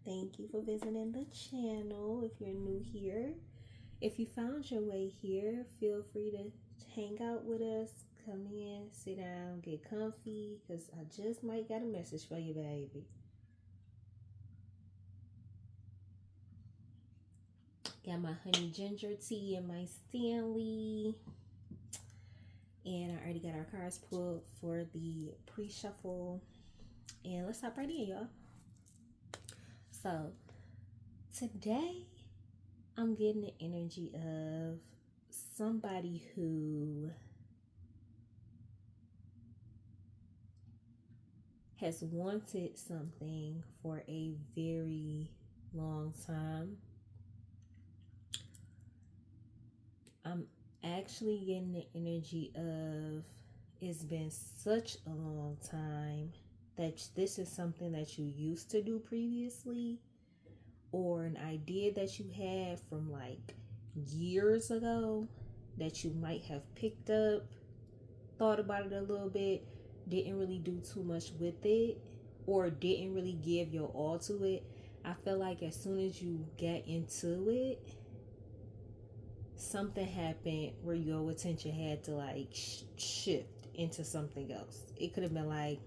Thank you for visiting the channel. If you're new here, if you found your way here, feel free to hang out with us. Come in, sit down, get comfy, because I just might got a message for you, baby. Got my honey ginger tea and my Stanley. And I already got our cards pulled for the pre-shuffle. And let's hop right in, y'all. So, today I'm getting the energy of somebody who has wanted something for a very long time. I'm actually getting the energy of it's been such a long time that this is something that you used to do previously, or an idea that you had from like years ago that you might have picked up, thought about it a little bit, didn't really do too much with it, or didn't really give your all to it. I feel like as soon as you get into it, something happened where your attention had to like shift into something else. It could have been like,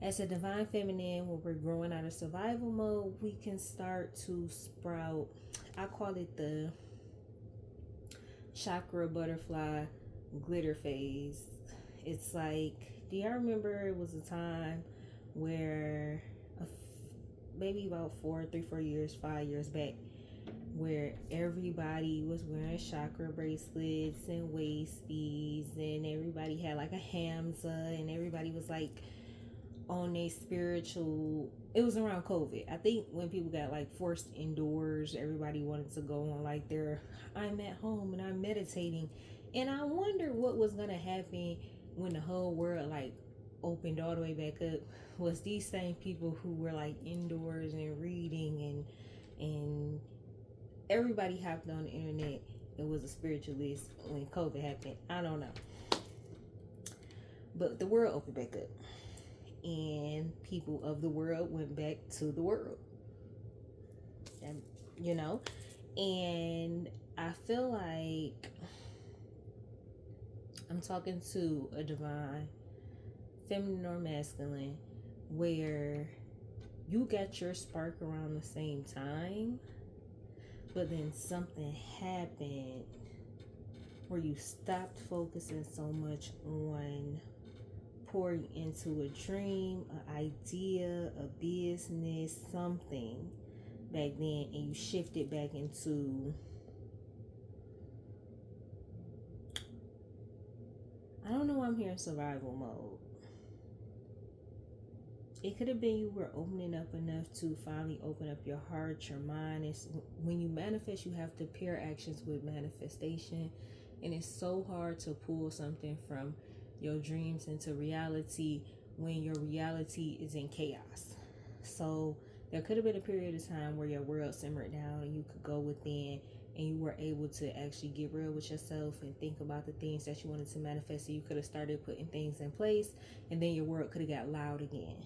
as a divine feminine, when we're growing out of survival mode, we can start to sprout. I call it the chakra butterfly glitter phase. It's like, do y'all remember it was a time where maybe about 4 years, 5 years back, where everybody was wearing chakra bracelets and waisties, and everybody had like a hamza, and everybody was like on a spiritual. It was around COVID. I think when people got like forced indoors, everybody wanted to go on like their I'm at home and I'm meditating. And I wonder what was gonna happen when the whole world like opened all the way back up. Was these same people who were like indoors and reading and everybody hopped on the internet. It was a spiritualist when COVID happened. I don't know. But the world opened back up. And people of the world went back to the world. And, you know? And I feel like I'm talking to a divine, feminine or masculine, where you got your spark around the same time, but then something happened where you stopped focusing so much on pouring into a dream, an idea, a business, something back then, and you shifted back into, I don't know why I'm hearing survival mode. It could have been you were opening up enough to finally open up your heart, your mind. It's when you manifest, you have to pair actions with manifestation, and it's so hard to pull something from your dreams into reality when your reality is in chaos. So there could have been a period of time where your world simmered down and you could go within and you were able to actually get real with yourself and think about the things that you wanted to manifest. So you could have started putting things in place, and then your world could have got loud again,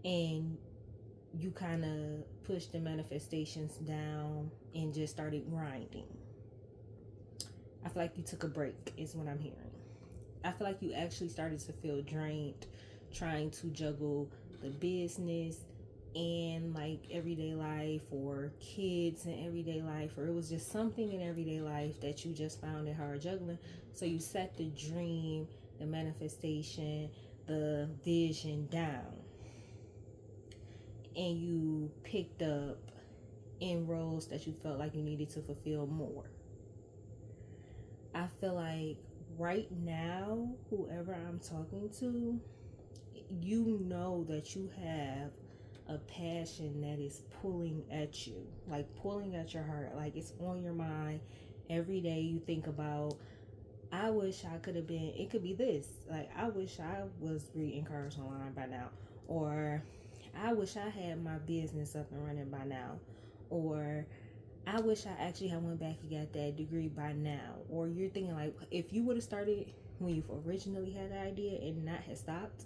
and you kind of pushed the manifestations down and just started grinding. I feel like you took a break is what I'm hearing. I feel like you actually started to feel drained trying to juggle the business and like everyday life, or kids in everyday life, or it was just something in everyday life that you just found it hard juggling. So you set the dream, the manifestation, the vision down, and you picked up in roles that you felt like you needed to fulfill more. I feel like right now, whoever I'm talking to, you know that you have a passion that is pulling at you, like pulling at your heart, like it's on your mind every day. You think about, I wish I could have been, it could be this, like I wish I was reading cards online by now, or I wish I had my business up and running by now, or I wish I actually had went back and got that degree by now. Or you're thinking like, if you would have started when you originally had the idea and not had stopped,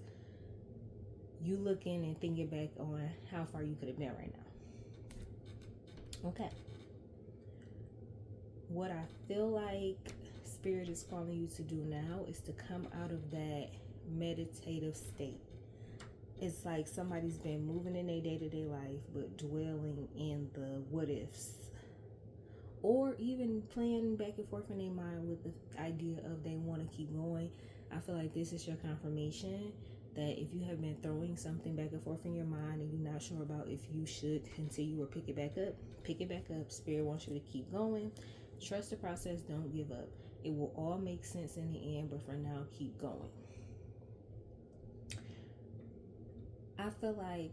you looking and thinking back on how far you could have been right now. Okay. What I feel like Spirit is calling you to do now is to come out of that meditative state. It's like somebody's been moving in their day-to-day life but dwelling in the what ifs, or even playing back and forth in their mind with the idea of they want to keep going. I feel like this is your confirmation that if you have been throwing something back and forth in your mind and you're not sure about if you should continue or pick it back up, pick it back up. Spirit wants you to keep going. Trust the process. Don't give up. It will all make sense in the end, but for now, keep going. I feel like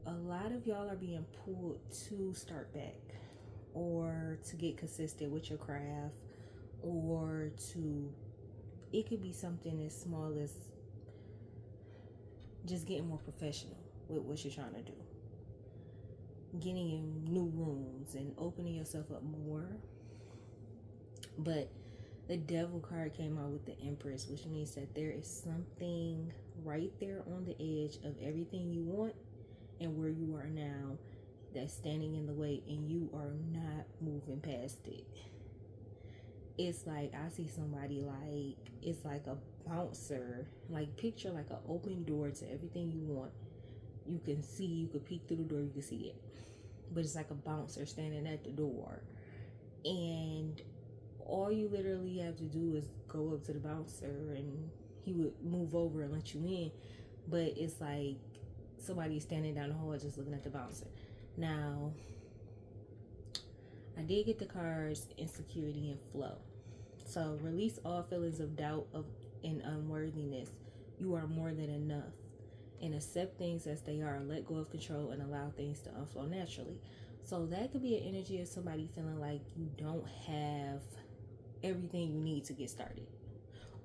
a lot of y'all are being pulled to start back, or to get consistent with your craft, or to, it could be something as small as just getting more professional with what you're trying to do, getting in new rooms and opening yourself up more. But the Devil card came out with the Empress, which means that there is something right there on the edge of everything you want and where you are now that's standing in the way, and you are not moving past it. It's like I see somebody like, it's like a bouncer, like picture like an open door to everything you want. You can see, you can peek through the door, you can see it, but it's like a bouncer standing at the door, and all you literally have to do is go up to the bouncer and he would move over and let you in. But it's like somebody standing down the hall just looking at the bouncer. Now, I did get the cards insecurity and flow. So release all feelings of doubt and unworthiness. You are more than enough. And accept things as they are. Let go of control and allow things to unflow naturally. So that could be an energy of somebody feeling like you don't have everything you need to get started,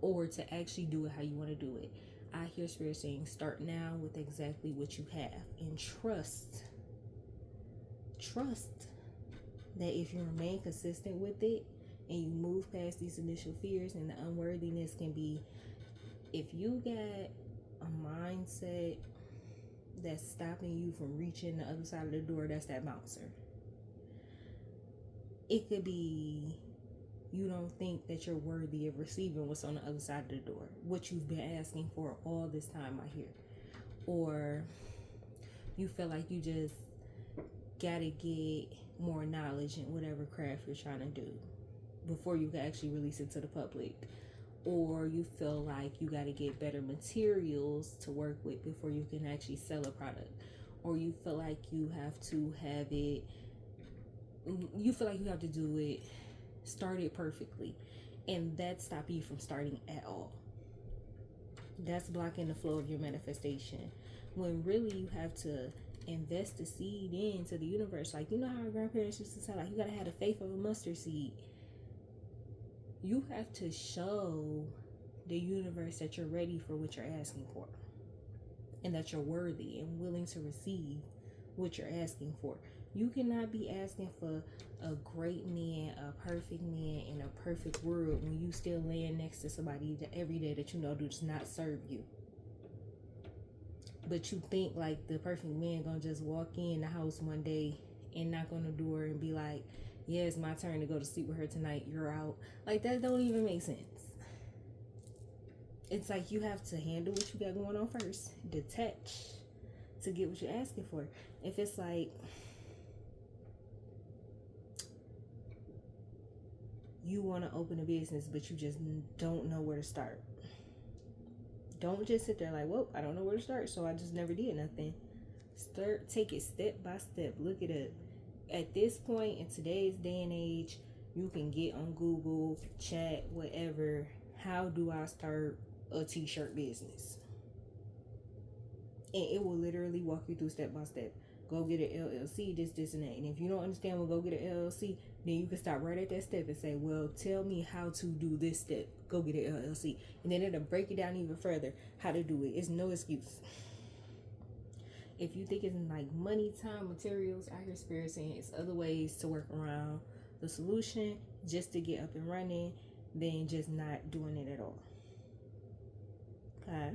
or to actually do it how you want to do it. I hear Spirit saying start now with exactly what you have, and trust that if you remain consistent with it and you move past these initial fears, and the unworthiness can be, if you got a mindset that's stopping you from reaching the other side of the door, that's that bouncer. It could be you don't think that you're worthy of receiving what's on the other side of the door, what you've been asking for all this time, I hear. Or you feel like you just gotta get more knowledge in whatever craft you're trying to do before you can actually release it to the public. Or you feel like you gotta get better materials to work with before you can actually sell a product. Or you feel like you have to have it, you feel like you have to do it started perfectly, and that stops you from starting at all. That's blocking the flow of your manifestation, when really you have to invest the seed into the universe. Like, you know how our grandparents used to say, like, you gotta have the faith of a mustard seed. You have to show the universe that you're ready for what you're asking for, and that you're worthy and willing to receive what you're asking for. You cannot be asking for a great man, a perfect man in a perfect world when you still laying next to somebody that every day that you know does not serve you. But you think like the perfect man gonna just walk in the house one day and knock on the door and be like, yeah, it's my turn to go to sleep with her tonight, you're out. Like, that don't even make sense. It's like you have to handle what you got going on first, detach to get what you're asking for. If it's like you want to open a business but you just don't know where to start, don't just sit there like, well, I don't know where to start, so I just never did nothing. Take it step by step. Look it up. At this point in today's day and age, you can get on Google, chat, whatever, how do I start a t-shirt business, and it will literally walk you through step by step. Go get an LLC, this and that. And if you don't understand what go get an LLC, then you can stop right at that step and say, well, tell me how to do this step. Go get an LLC. And then it'll break it down even further how to do it. It's no excuse. If you think it's like money, time, materials, I hear Spirit saying it's other ways to work around the solution just to get up and running than just not doing it at all. Okay.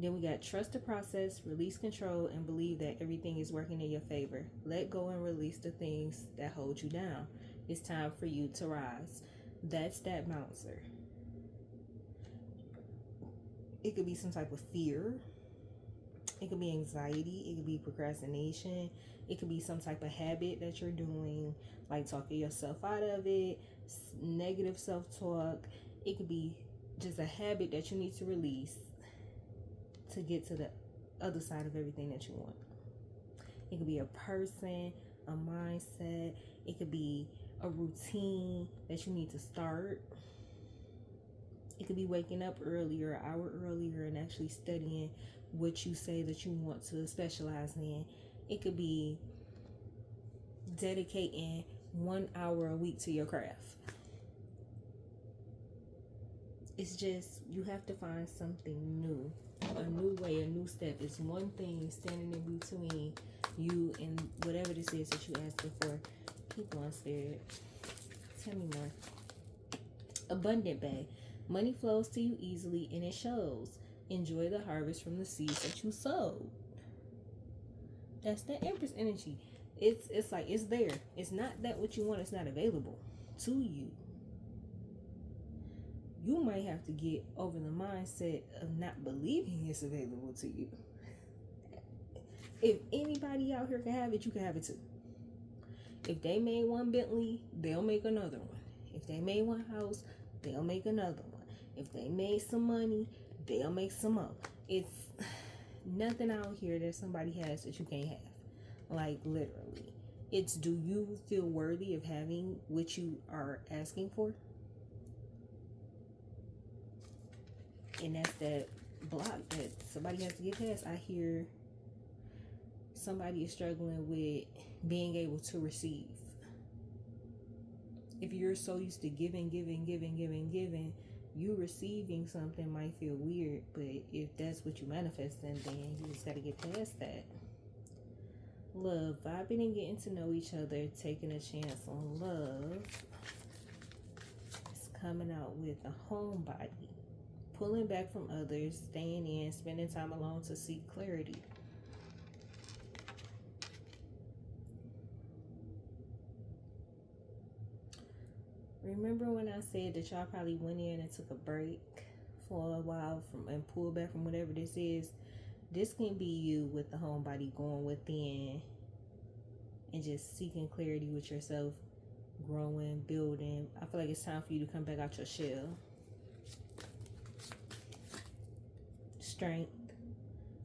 Then we got trust the process, release control, and believe that everything is working in your favor. Let go and release the things that hold you down. It's time for you to rise. That's that bouncer. It could be some type of fear. It could be anxiety. It could be procrastination. It could be some type of habit that you're doing, like talking yourself out of it, negative self talk. It could be just a habit that you need to release to get to the other side of everything that you want. It could be a person, a mindset. It could be a routine that you need to start. It could be waking up earlier, an hour earlier, and actually studying what you say that you want to specialize in. It could be dedicating 1 hour a week to your craft. It's just, you have to find something new, a new way, a new step. It's one thing standing in between you and whatever this is that you asking for. Keep on, Spirit. Tell me more. Abundant Bay. Money flows to you easily and it shows. Enjoy the harvest from the seeds that you sowed. That's that Empress energy. It's like it's there. It's not that what you want is not available to you. You might have to get over the mindset of not believing it's available to you. If anybody out here can have it, you can have it too. If they made one Bentley, they'll make another one. If they made one house, they'll make another one. If they made some money, they'll make some more. It's nothing out here that somebody has that you can't have. Like, literally. It's, do you feel worthy of having what you are asking for? And that's that block that somebody has to get past. I hear somebody is struggling with being able to receive. If you're so used to giving, you receiving something might feel weird, but if that's what you manifesting, then you just got to get past that. Love, vibing and getting to know each other, taking a chance on love. It's coming out with a homebody. Pulling back from others, staying in, spending time alone to seek clarity. Remember when I said that y'all probably went in and took a break for a while and pulled back from whatever this is? This can be you with the homebody going within and just seeking clarity with yourself, growing, building. I feel like it's time for you to come back out your shell. Strength,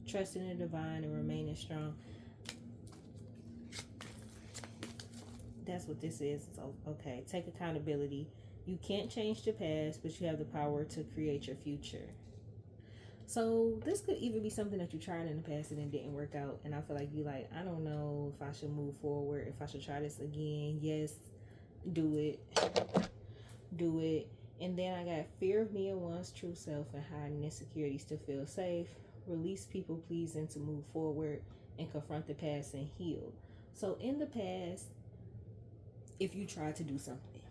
trusting the divine and remaining strong. That's what this is. So, okay, take accountability. You can't change the past, but you have the power to create your future. So this could even be something that you tried in the past and it didn't work out. And I feel like you like, I don't know if I should move forward, if I should try this again. Yes, do it. Do it. And then I got fear of being one's true self and hiding insecurities to feel safe. Release people pleasing to move forward and confront the past and heal. So in the past, if you tried to do something,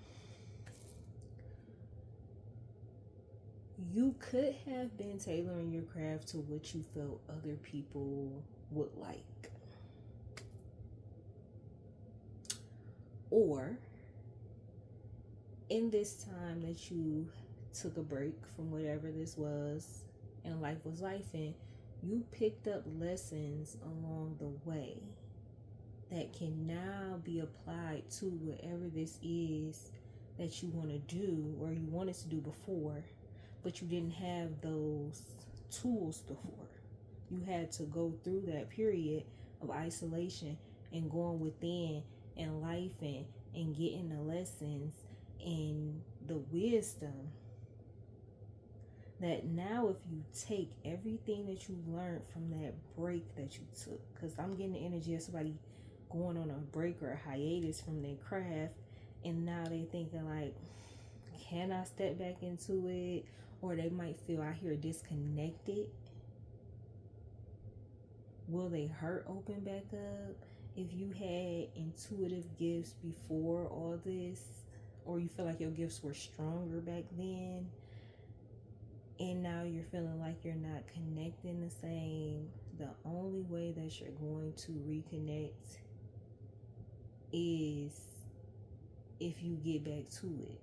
you could have been tailoring your craft to what you felt other people would like. Or in this time that you took a break from whatever this was and life was lifing, you picked up lessons along the way that can now be applied to whatever this is that you want to do or you wanted to do before, but you didn't have those tools before. You had to go through that period of isolation and going within and life and getting the lessons and the wisdom that now if you take everything that you learned from that break that you took, because I'm getting the energy of somebody going on a break or a hiatus from their craft, and now they thinking like, can I step back into it? Or they might feel out here disconnected. Will they heart open back up? If you had intuitive gifts before all this, or you feel like your gifts were stronger back then, and now you're feeling like you're not connecting the same. The only way that you're going to reconnect is if you get back to it.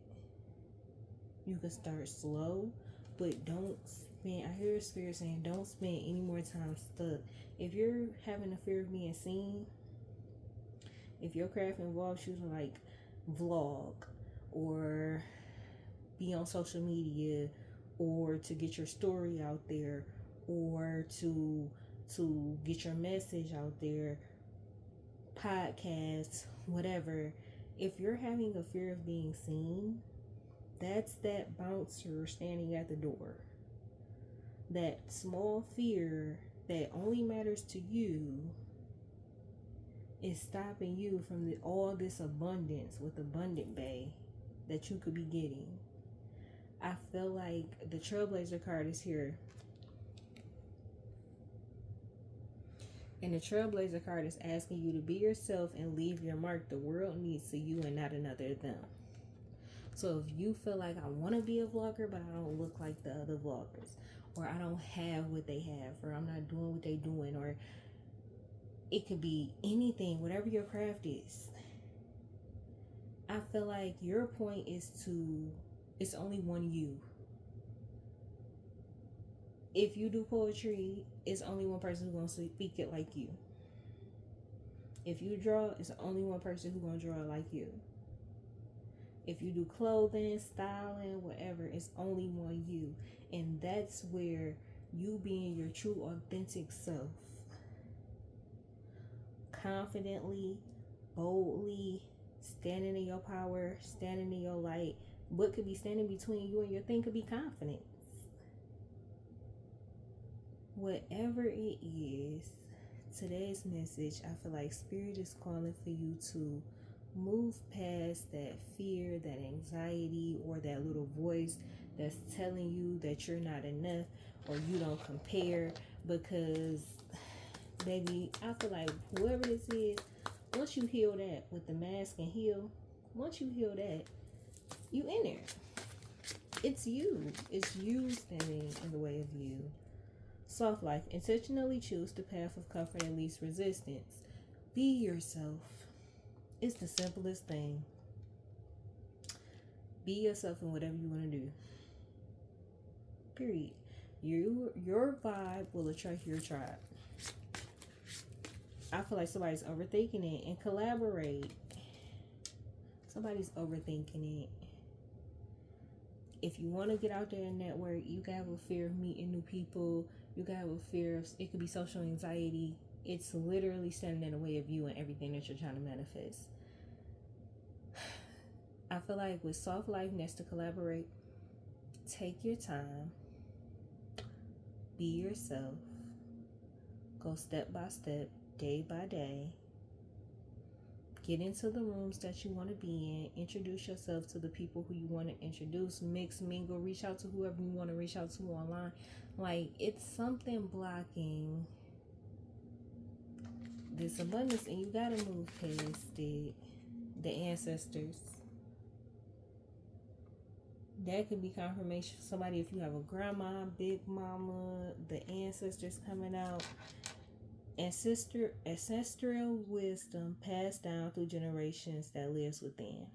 You can start slow, but don't spend, I hear spirit saying, don't spend any more time stuck. If you're having a fear of being seen, if your craft involves you to like vlog or be on social media or to get your story out there or to get your message out there, podcasts, whatever, if you're having a fear of being seen, that's that bouncer standing at the door. That small fear that only matters to you is stopping you from all this abundance with Abundant Bay that you could be getting. I feel like the Trailblazer card is here. And the Trailblazer card is asking you to be yourself and leave your mark. The world needs to you and not another them. So if you feel like I want to be a vlogger, but I don't look like the other vloggers, or I don't have what they have, or I'm not doing what they're doing, or it could be anything, whatever your craft is. I feel like your point is it's only one you. If you do poetry, it's only one person who's going to speak it like you. If you draw, it's only one person who's going to draw it like you. If you do clothing, styling, whatever, it's only one you. And that's where you being your true, authentic self, confidently, boldly, standing in your power, standing in your light. What could be standing between you and your thing could be confidence. Whatever it is, today's message, I feel like Spirit is calling for you to move past that fear, that anxiety, or that little voice that's telling you that you're not enough or you don't compare. Because, baby, I feel like whoever this is, once you heal that with the mask and heal, once you heal that, you in there. It's you. It's you standing in the way of you. Soft life. Intentionally choose the path of comfort and least resistance. Be yourself. It's the simplest thing. Be yourself in whatever you want to do. Period. Your vibe will attract your tribe. I feel like somebody's overthinking it, and collaborate. Somebody's overthinking it. If you want to get out there and network, you can have a fear of meeting new people. You can have a fear of, it could be social anxiety. It's literally standing in the way of you and everything that you're trying to manifest. I feel like with soft life next to collaborate, take your time. Be yourself. Go step by step, day by day. Get into the rooms that you want to be in. Introduce yourself to the people who you want to introduce. Mix, mingle, reach out to whoever you want to reach out to online. Like, it's something blocking this abundance, and you got to move past it. The ancestors. That could be confirmation for somebody if you have a grandma, big mama, the ancestors coming out. Ancestral wisdom passed down through generations that lives within.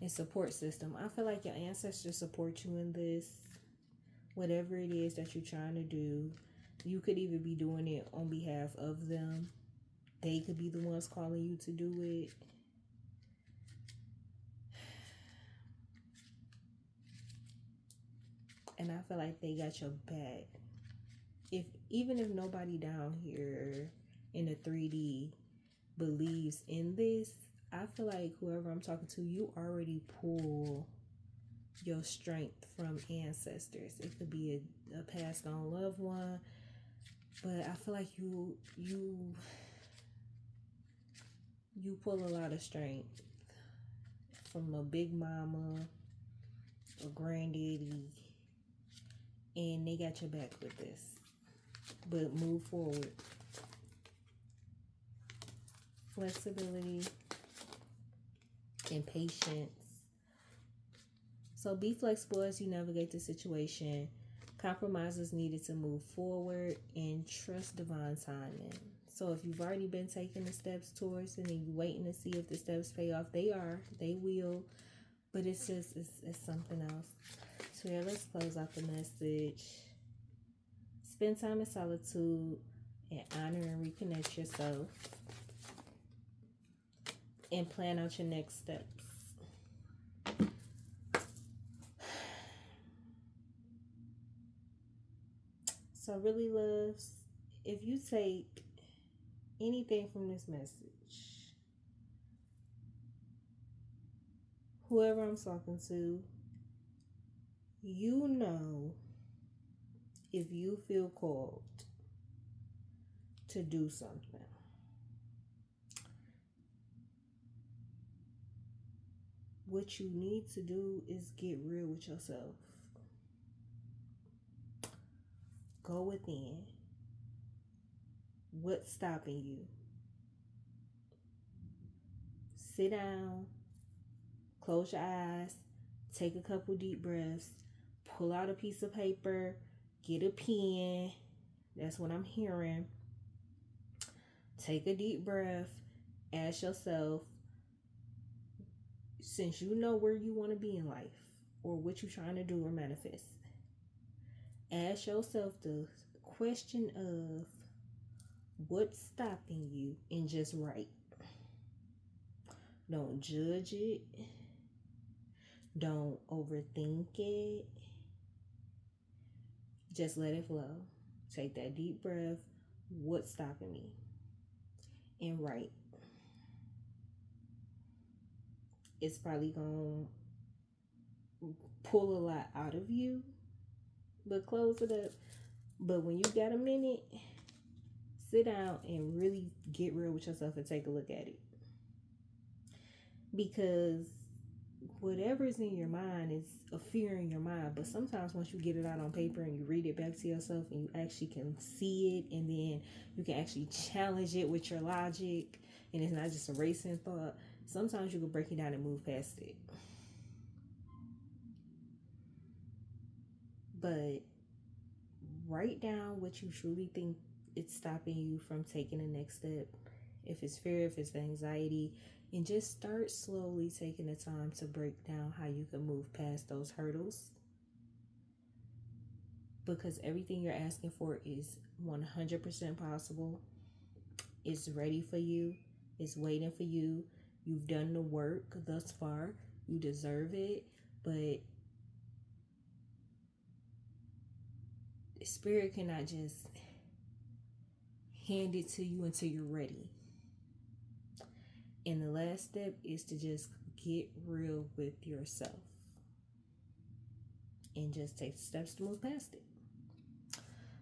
And support system. I feel like your ancestors support you in this. Whatever it is that you're trying to do, you could even be doing it on behalf of them. They could be the ones calling you to do it. And I feel like they got your back. Even if nobody down here in the 3D believes in this, I feel like whoever I'm talking to, you already pull your strength from ancestors. It could be a passed on loved one, but I feel like you pull a lot of strength from a big mama, a granddaddy, and they got your back with this. But move forward. Flexibility, and patience. So be flexible as you navigate the situation. Compromises needed to move forward and trust divine timing. So if you've already been taking the steps towards it and you're waiting to see if the steps pay off, they will. But it's just, it's something else. So yeah, let's close out the message. Spend time in solitude and honor and reconnect yourself. And plan out your next steps. So really, loves, if you take anything from this message, whoever I'm talking to, you know, if you feel called to do something, what you need to do is get real with yourself. Go within. What's stopping you? Sit down, close your eyes, take a couple deep breaths, pull out a piece of paper, get a pen. That's what I'm hearing. Take a deep breath. Ask yourself, since you know where you want to be in life or what you're trying to do or manifest, ask yourself the question of what's stopping you and just write. Don't judge it. Don't overthink it. Just let it flow. Take that deep breath. What's stopping me? And write. It's probably going to pull a lot out of you, but close it up. But when you got a minute, sit down and really get real with yourself and take a look at it. Because whatever's in your mind is a fear in your mind, but sometimes once you get it out on paper and you read it back to yourself and you actually can see it, and then you can actually challenge it with your logic, and it's not just a racing thought, sometimes you can break it down and move past it. But write down what you truly think it's stopping you from taking the next step. If it's fear, if it's anxiety, and just start slowly taking the time to break down how you can move past those hurdles. Because everything you're asking for is 100% possible. It's ready for you. It's waiting for you. You've done the work thus far. You deserve it. But Spirit cannot just hand it to you until you're ready. And the last step is to just get real with yourself and just take steps to move past it.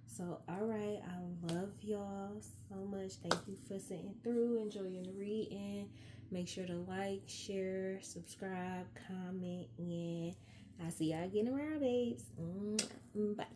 So, all right, I love y'all so much. Thank you for sitting through, enjoying the reading. Make sure to like, share, subscribe, comment, and I'll see y'all again around, babes. Bye.